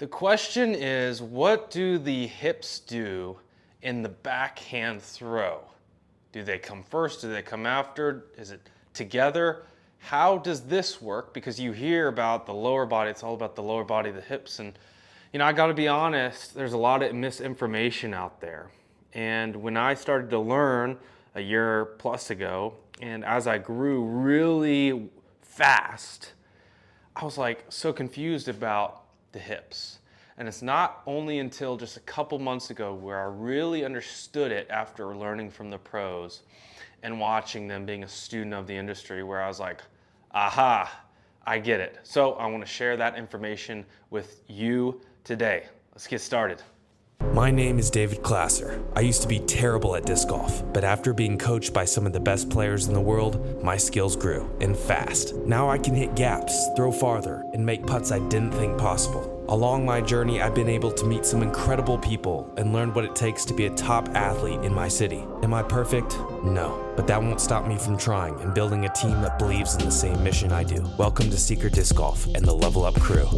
The question is, what do the hips do in the backhand throw? Do they come first? Do they come after? Is it together? How does this work? Because you hear about the lower body, it's all about the lower body, the hips. And I gotta be honest, there's a lot of misinformation out there. And when I started to learn a year plus ago, and as I grew really fast, I was like so confused about the hips. And it's not only until just a couple months ago where I really understood it after learning from the pros and watching them, being a student of the industry, where I was like, aha, I get it. So I want to share that information with you today. Let's get started. My name is David Klasser. I used to be terrible at disc golf, but after being coached by some of the best players in the world, my skills grew, and fast. Now I can hit gaps, throw farther, and make putts I didn't think possible. Along my journey, I've been able to meet some incredible people and learn what it takes to be a top athlete in my city. Am I perfect? No, but that won't stop me from trying and building a team that believes in the same mission I do. Welcome to Seekr Disc Golf and the Level Up crew.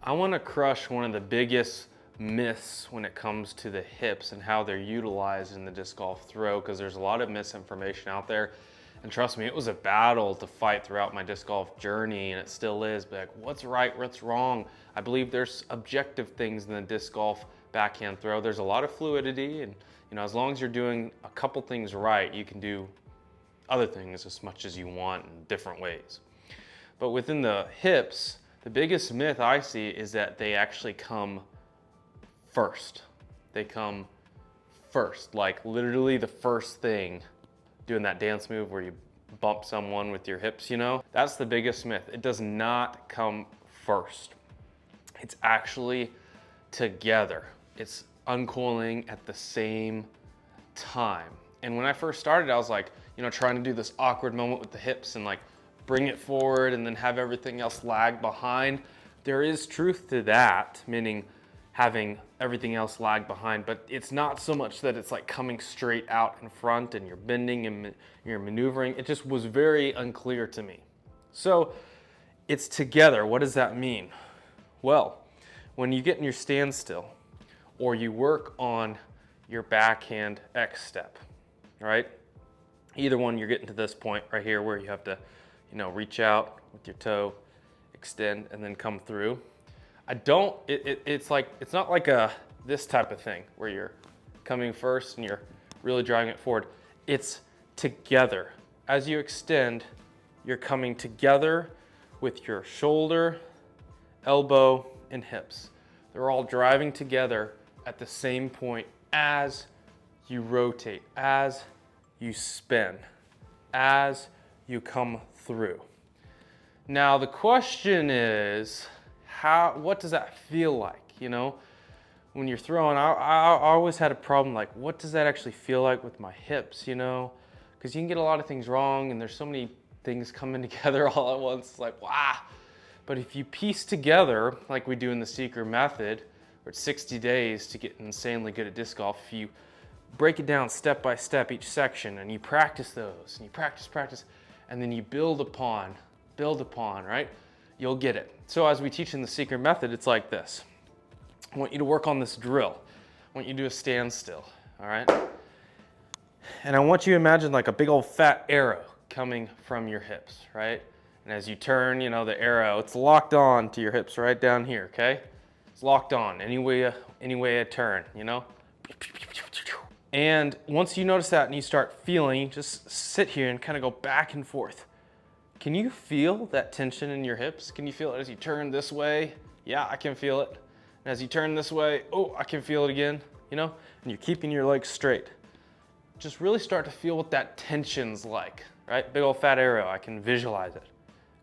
I want to crush one of the biggest myths when it comes to the hips and how they're utilized in the disc golf throw, because there's a lot of misinformation out there. And trust me, it was a battle to fight throughout my disc golf journey, and it still is. But like, what's right, what's wrong? I believe there's objective things in the disc golf backhand throw. There's a lot of fluidity, and as long as you're doing a couple things right, you can do other things as much as you want in different ways. But within the hips, the biggest myth I see is that they actually come first. They come first, like literally the first thing, doing that dance move where you bump someone with your hips, That's the biggest myth. It does not come first. It's actually together. It's uncoiling at the same time. And when I first started, I was like, trying to do this awkward moment with the hips and like bring it forward and then have everything else lag behind. There is truth to that, meaning having everything else lag behind, but it's not so much that it's like coming straight out in front and you're bending and you're maneuvering. It just was very unclear to me. So it's together. What does that mean? Well, when you get in your standstill or you work on your backhand X step, right? Either one, you're getting to this point right here where you have to, reach out with your toe, extend, and then come through. It's not like this type of thing where you're coming first and you're really driving it forward. It's together. As you extend, you're coming together with your shoulder, elbow, and hips. They're all driving together at the same point as you rotate, as you spin, as you come through. Now the question is, what does that feel like? When you're throwing, I always had a problem like, what does that actually feel like with my hips? Because you can get a lot of things wrong and there's so many things coming together all at once. It's like, wow. But if you piece together, like we do in the Seekr method, where it's 60 days to get insanely good at disc golf, if you break it down step by step, each section, and you practice those, and you practice, and then you build upon, right? You'll get it. So as we teach in the Seekr method, it's like this. I want you to work on this drill. I want you to do a standstill, all right? And I want you to imagine like a big old fat arrow coming from your hips, right? And as you turn, the arrow, it's locked on to your hips right down here, okay? It's locked on any way I turn, And once you notice that and you start feeling, just sit here and kind of go back and forth. Can you feel that tension in your hips? Can you feel it as you turn this way? Yeah, I can feel it. And as you turn this way, oh, I can feel it again, And you're keeping your legs straight. Just really start to feel what that tension's like, right? Big old fat arrow, I can visualize it,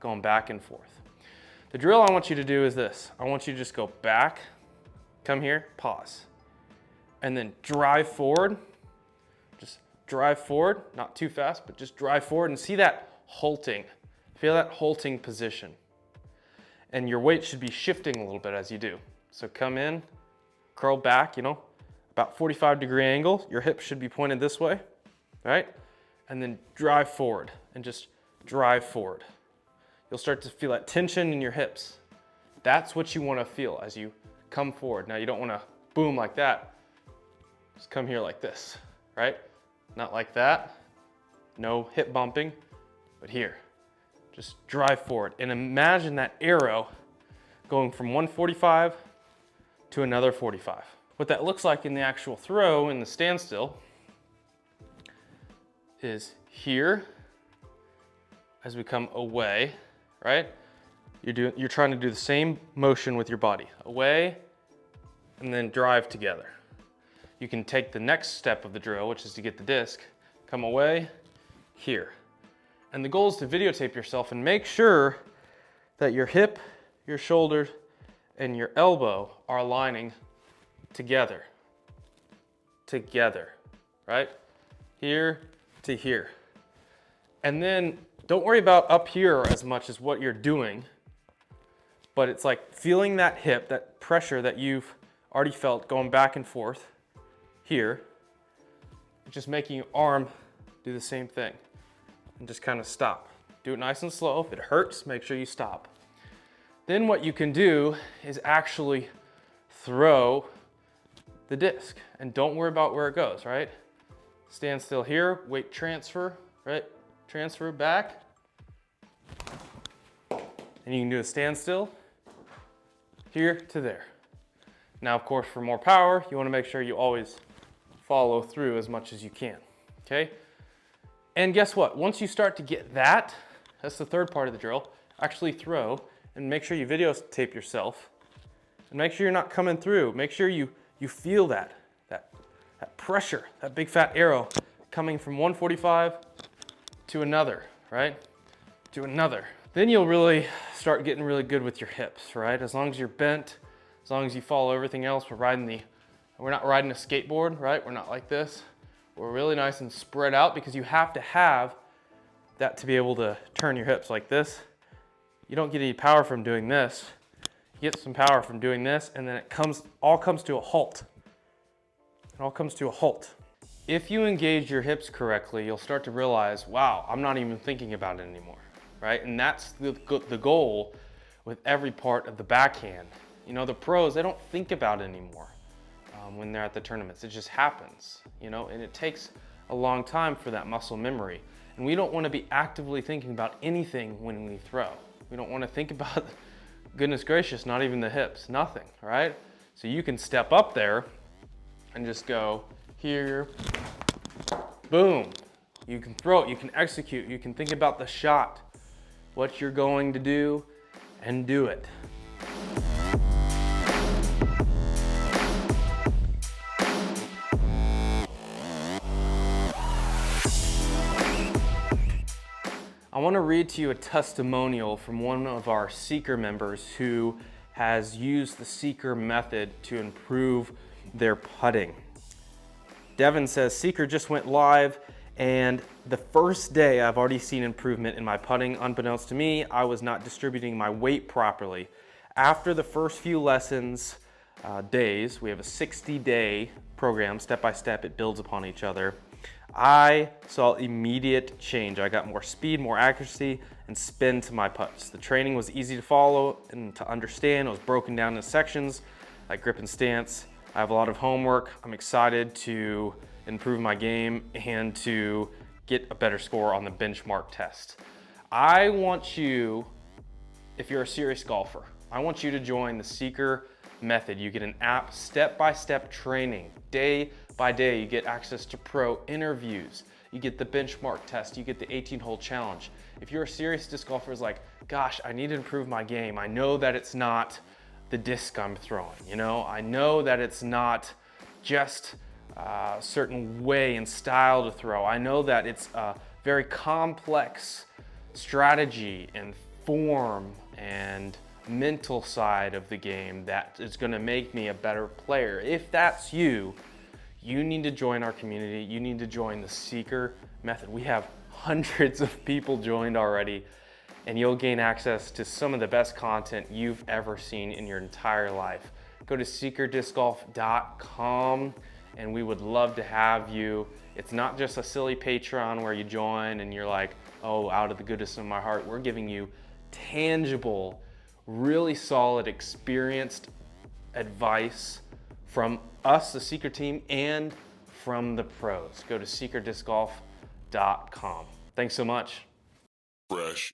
going back and forth. The drill I want you to do is this. I want you to just go back, come here, pause, and then drive forward. Just drive forward, not too fast, but just drive forward and see that halting. Feel that halting position. And your weight should be shifting a little bit as you do. So come in, curl back, about 45-degree angle. Your hips should be pointed this way, right? And then drive forward and just drive forward. You'll start to feel that tension in your hips. That's what you want to feel as you come forward. Now you don't want to boom like that. Just come here like this, right? Not like that. No hip bumping, but here. Just drive forward and imagine that arrow going from 145 to another 45. What that looks like in the actual throw in the standstill is here as we come away, right? You're trying to do the same motion with your body. Away and then drive together. You can take the next step of the drill, which is to get the disc, come away, here. And the goal is to videotape yourself and make sure that your hip, your shoulder, and your elbow are aligning together. Together, right? Here to here. And then don't worry about up here as much as what you're doing, but it's like feeling that hip, that pressure that you've already felt going back and forth here, just making your arm do the same thing and just kind of stop. Do it nice and slow. If it hurts, make sure you stop. Then what you can do is actually throw the disc and don't worry about where it goes, right? Stand still here, weight transfer, right? Transfer back. And you can do a standstill here to there. Now, of course, for more power, you want to make sure you always follow through as much as you can, okay? And guess what? Once you start to get that, that's the third part of the drill, actually throw and make sure you videotape yourself and make sure you're not coming through. Make sure you feel that pressure, that big fat arrow coming from 145 to another, right? To another. Then you'll really start getting really good with your hips, right? As long as you're bent, as long as you follow everything else, we're not riding a skateboard, right? We're not like this. We're really nice and spread out because you have to have that to be able to turn your hips like this. You don't get any power from doing this. You get some power from doing this, and then all comes to a halt. It all comes to a halt. If you engage your hips correctly, you'll start to realize, wow, I'm not even thinking about it anymore, right? And that's the goal with every part of the backhand. You know, the pros, they don't think about it anymore when they're at the tournaments. It just happens, you know, and it takes a long time for that muscle memory. And we don't want to be actively thinking about anything when we throw. We don't want to think about, goodness gracious, not even the hips, nothing, right? So you can step up there and just go here, boom. You can throw it, you can execute, you can think about the shot, what you're going to do, and do it. I want to read to you a testimonial from one of our Seekr members who has used the Seekr method to improve their putting. Devin says, Seekr just went live and the first day I've already seen improvement in my putting. Unbeknownst to me, I was not distributing my weight properly. After the first few lessons, days, we have a 60-day program, step by step, it builds upon each other. I saw immediate change. I got more speed, more accuracy, and spin to my putts. The training was easy to follow and to understand. It was broken down into sections like grip and stance. I have a lot of homework. I'm excited to improve my game and to get a better score on the benchmark test. I want you, if you're a serious golfer, I want you to join the Seekr method. You get an app, step-by-step training, day by day. You get access to pro interviews. You get the benchmark test. You get the 18-hole challenge. If you're a serious disc golfer who's like, gosh, I need to improve my game. I know that it's not the disc I'm throwing, you know? I know that it's not just a certain way and style to throw. I know that it's a very complex strategy and form and mental side of the game that is gonna make me a better player. If that's you, you need to join our community. You need to join the Seekr method. We have hundreds of people joined already, and you'll gain access to some of the best content you've ever seen in your entire life. Go to seekrdiscgolf.com and we would love to have you. It's not just a silly Patreon where you join and you're like, oh, out of the goodness of my heart, we're giving you tangible, really solid, experienced advice from us, the Seekr team, and from the pros. Go to seekrdiscgolf.com. Thanks so much. Fresh.